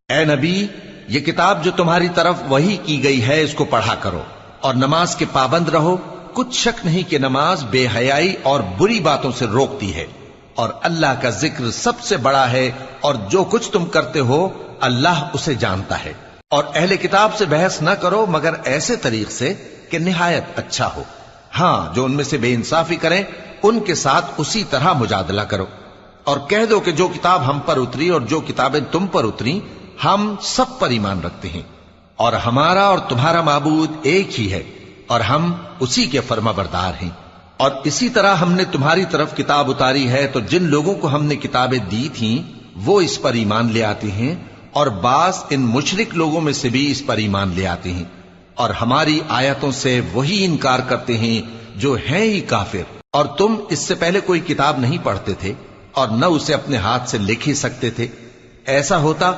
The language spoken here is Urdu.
اے نبی، یہ کتاب جو تمہاری طرف وحی کی گئی ہے اس کو پڑھا کرو اور نماز کے پابند رہو۔ کچھ شک نہیں کہ نماز بے حیائی اور بری باتوں سے روکتی ہے، اور اللہ کا ذکر سب سے بڑا ہے، اور جو کچھ تم کرتے ہو اللہ اسے جانتا ہے۔ اور اہل کتاب سے بحث نہ کرو مگر ایسے طریق سے کہ نہایت اچھا ہو۔ ہاں، جو ان میں سے بے انصافی کریں ان کے ساتھ اسی طرح مجادلہ کرو، اور کہہ دو کہ جو کتاب ہم پر اتری اور جو کتابیں تم پر اتری ہم سب پر ایمان رکھتے ہیں، اور ہمارا اور تمہارا معبود ایک ہی ہے، اور ہم اسی کے فرما بردار ہیں۔ اور اسی طرح ہم نے تمہاری طرف کتاب اتاری ہے تو جن لوگوں کو ہم نے کتابیں دی تھیں وہ اس پر ایمان لے آتے ہیں، اور بعض ان مشرک لوگوں میں سے بھی اس پر ایمان لے آتے ہیں، اور ہماری آیتوں سے وہی انکار کرتے ہیں جو ہیں ہی کافر۔ اور تم اس سے پہلے کوئی کتاب نہیں پڑھتے تھے اور نہ اسے اپنے ہاتھ سے لکھ ہی سکتے تھے۔ ایسا ہوتا